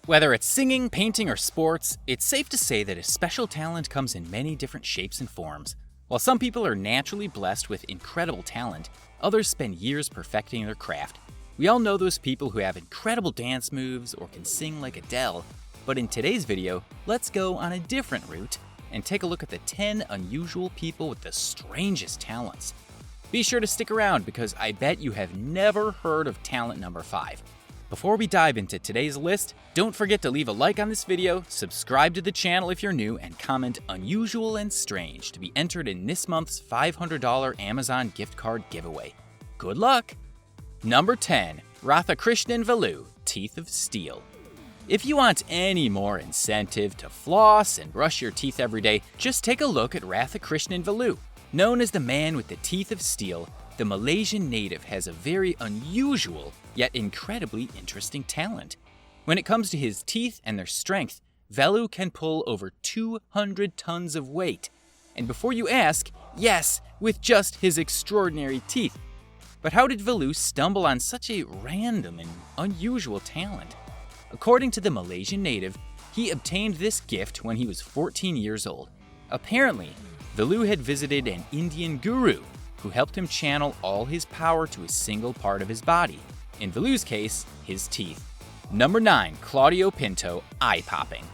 Whether it's singing, painting, or sports, it's safe to say that a special talent comes in many different shapes and forms. While some people are naturally blessed with incredible talent, others spend years perfecting their craft. We all know those people who have incredible dance moves or can sing like Adele, but in today's video, let's go on a different route and take a look at the 10 unusual people with the strangest talents. Be sure to stick around because I bet you have never heard of talent number 5. Before we dive into today's list, don't forget to leave a like on this video, subscribe to the channel if you're new, and comment unusual and strange to be entered in this month's $500 Amazon gift card giveaway. Good luck! Number 10. Rotha Teeth of Steel. If you want any more incentive to floss and brush your teeth every day, just take a look at Rotha. Known as the man with the teeth of steel, the Malaysian native has a very unusual yet incredibly interesting talent. When it comes to his teeth and their strength, Velu can pull over 200 tons of weight. And before you ask, yes, with just his extraordinary teeth. But how did Velu stumble on such a random and unusual talent? According to the Malaysian native, he obtained this gift when he was 14 years old. Apparently, Velu had visited an Indian guru who helped him channel all his power to a single part of his body. In Velu's case, his teeth. Number 9. Claudio Pinto, eye-popping.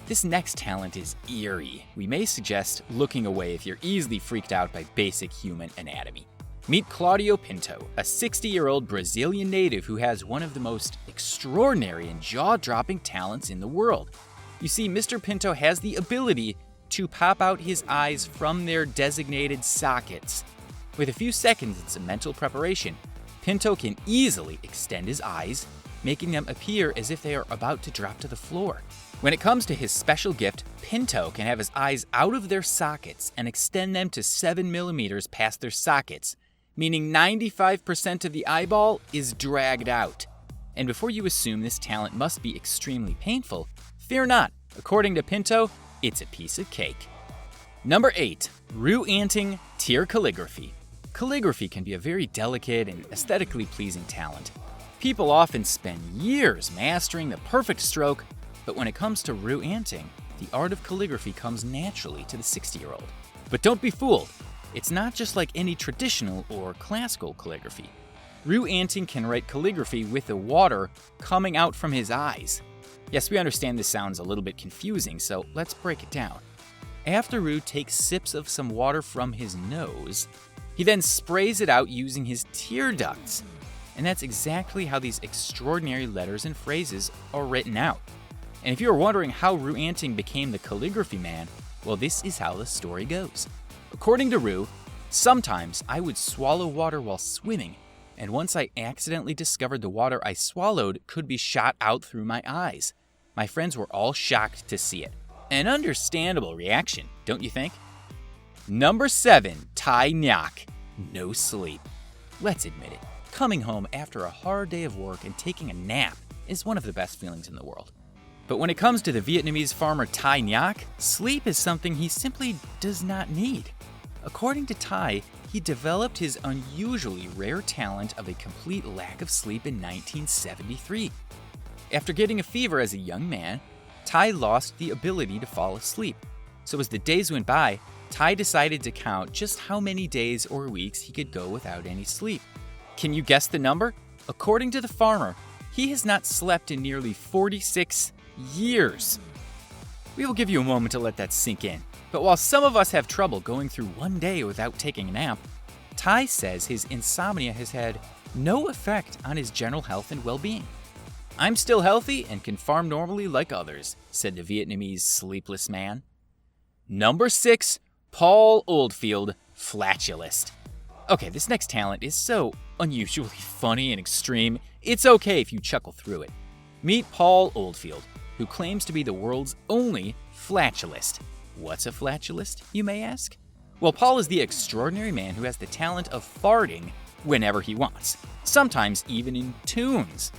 This next talent is eerie. We may suggest looking away if you're easily freaked out by basic human anatomy. Meet Claudio Pinto, a 60-year-old Brazilian native who has one of the most extraordinary and jaw-dropping talents in the world. You see, Mr. Pinto has the ability to pop out his eyes from their designated sockets. With a few seconds and some mental preparation, Pinto can easily extend his eyes, making them appear as if they are about to drop to the floor. When it comes to his special gift, Pinto can have his eyes out of their sockets and extend them to 7 millimeters past their sockets, meaning 95% of the eyeball is dragged out. And before you assume this talent must be extremely painful, fear not. According to Pinto, it's a piece of cake. Number 8. Ruenting Calligraphy. Calligraphy can be a very delicate and aesthetically pleasing talent. People often spend years mastering the perfect stroke, but when it comes to Ruenting, the art of calligraphy comes naturally to the 60-year-old. But don't be fooled. It's not just like any traditional or classical calligraphy. Ruenting can write calligraphy with the water coming out from his eyes. Yes, we understand this sounds a little bit confusing, so let's break it down. After Ru takes sips of some water from his nose, he then sprays it out using his tear ducts. And that's exactly how these extraordinary letters and phrases are written out. And if you are wondering how Ruenting became the calligraphy man, well, this is how the story goes. According to Ru, sometimes I would swallow water while swimming, and once I accidentally discovered the water I swallowed could be shot out through my eyes. My friends were all shocked to see it. An understandable reaction, don't you think? Number 7. Tai Nyak. No sleep. Let's admit it, coming home after a hard day of work and taking a nap is one of the best feelings in the world. But when it comes to the Vietnamese farmer Tai Nyak, sleep is something he simply does not need. According to Tai, he developed his unusually rare talent of a complete lack of sleep in 1973. After getting a fever as a young man, Tai lost the ability to fall asleep. So as the days went by, Tai decided to count just how many days or weeks he could go without any sleep. Can you guess the number? According to the farmer, he has not slept in nearly 46 years. We will give you a moment to let that sink in. But while some of us have trouble going through one day without taking a nap, Tai says his insomnia has had no effect on his general health and well-being. "I'm still healthy and can farm normally like others," said the Vietnamese sleepless man. Number 6. Paul Oldfield, Flatulist. Okay, this next talent is so unusually funny and extreme, it's okay if you chuckle through it. Meet Paul Oldfield, who claims to be the world's only flatulist. What's a flatulist, you may ask? Well, Paul is the extraordinary man who has the talent of farting whenever he wants, sometimes even in tunes.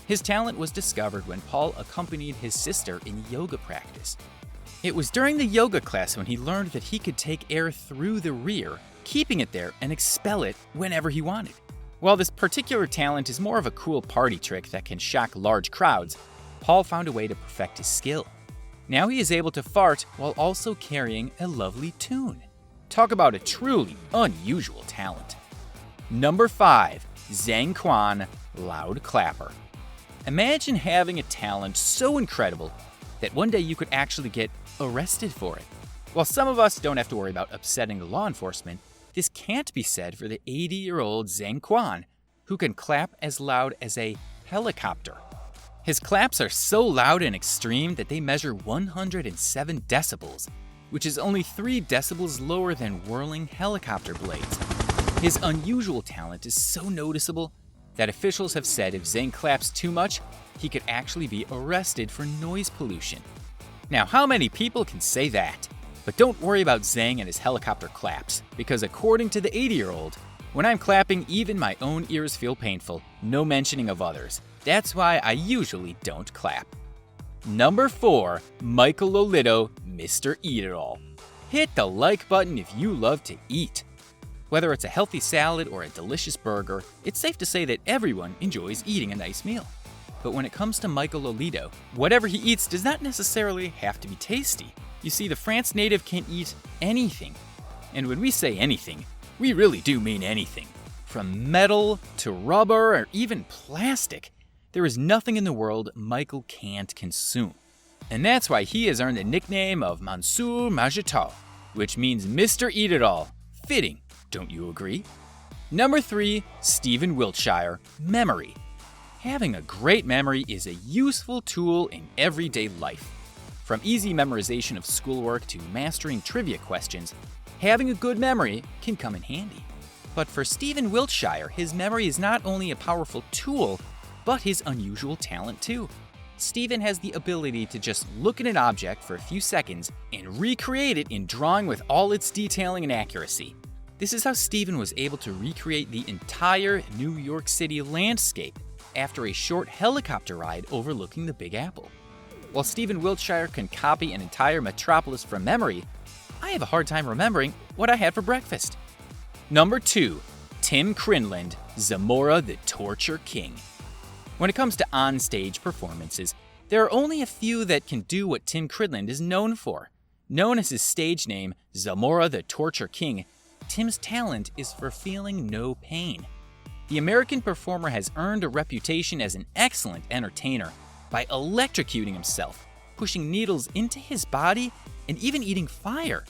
His talent was discovered when Paul accompanied his sister in yoga practice. It was during the yoga class when he learned that he could take air through the rear, keeping it there and expel it whenever he wanted. While this particular talent is more of a cool party trick that can shock large crowds, Paul found a way to perfect his skill. Now he is able to fart while also carrying a lovely tune. Talk about a truly unusual talent. Number 5. Zhang Quan, Loud Clapper. Imagine having a talent so incredible that one day you could actually get arrested for it. While some of us don't have to worry about upsetting the law enforcement, this can't be said for the 80-year-old Zhang Quan, who can clap as loud as a helicopter. His claps are so loud and extreme that they measure 107 decibels, which is only 3 decibels lower than whirling helicopter blades. His unusual talent is so noticeable that officials have said if Zhang claps too much, he could actually be arrested for noise pollution. Now, how many people can say that? But don't worry about Zhang and his helicopter claps, because according to the 80-year-old, when I'm clapping, even my own ears feel painful, no mentioning of others. That's why I usually don't clap. Number 4, Michael Lolito, Mr. Eat-It-All. Hit the like button if you love to eat. Whether it's a healthy salad or a delicious burger, it's safe to say that everyone enjoys eating a nice meal. But when it comes to Michael Lolito, whatever he eats does not necessarily have to be tasty. You see, the France native can eat anything. And when we say anything, we really do mean anything. From metal to rubber or even plastic, there is nothing in the world Michael can't consume. And that's why he has earned the nickname of Monsieur Mange-Tout, which means Mr. Eat-It-All. Fitting, don't you agree? Number 3, Stephen Wiltshire, Memory. Having a great memory is a useful tool in everyday life. From easy memorization of schoolwork to mastering trivia questions, having a good memory can come in handy. But for Stephen Wiltshire, his memory is not only a powerful tool, but his unusual talent too. Stephen has the ability to just look at an object for a few seconds and recreate it in drawing with all its detailing and accuracy. This is how Stephen was able to recreate the entire New York City landscape after a short helicopter ride overlooking the Big Apple. While Stephen Wiltshire can copy an entire metropolis from memory, I have a hard time remembering what I had for breakfast. Number 2, Tim Krinland, Zamora the Torture King. When it comes to on-stage performances, there are only a few that can do what Tim Krinland is known for. Known as his stage name, Zamora the Torture King, Tim's talent is for feeling no pain. The American performer has earned a reputation as an excellent entertainer by electrocuting himself, pushing needles into his body, and even eating fire.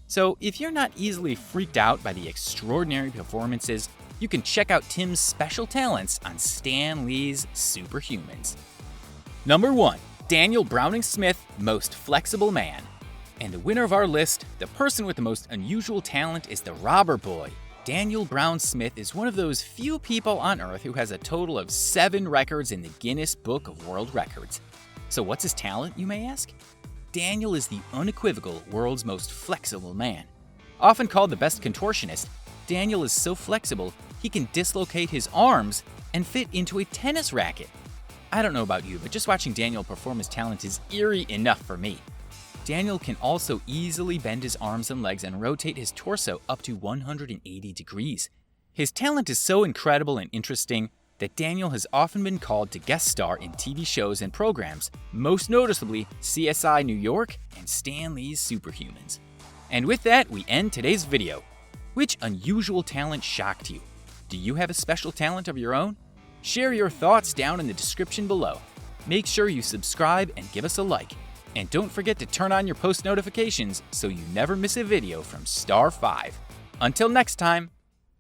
So if you're not easily freaked out by the extraordinary performances, you can check out Tim's special talents on Stan Lee's Superhumans. Number 1, Daniel Browning Smith, Most Flexible Man. And the winner of our list, the person with the most unusual talent, is the robber boy. Daniel Brown Smith is one of those few people on Earth who has a total of 7 records in the Guinness Book of World Records. So what's his talent, you may ask? Daniel is the unequivocal world's most flexible man. Often called the best contortionist, Daniel is so flexible he can dislocate his arms and fit into a tennis racket. I don't know about you, but just watching Daniel perform his talent is eerie enough for me. Daniel can also easily bend his arms and legs and rotate his torso up to 180 degrees. His talent is so incredible and interesting that Daniel has often been called to guest star in TV shows and programs, most noticeably CSI New York and Stan Lee's Superhumans. And with that, we end today's video. Which unusual talent shocked you? Do you have a special talent of your own? Share your thoughts down in the description below. Make sure you subscribe and give us a like. And don't forget to turn on your post notifications so you never miss a video from Star 5. Until next time.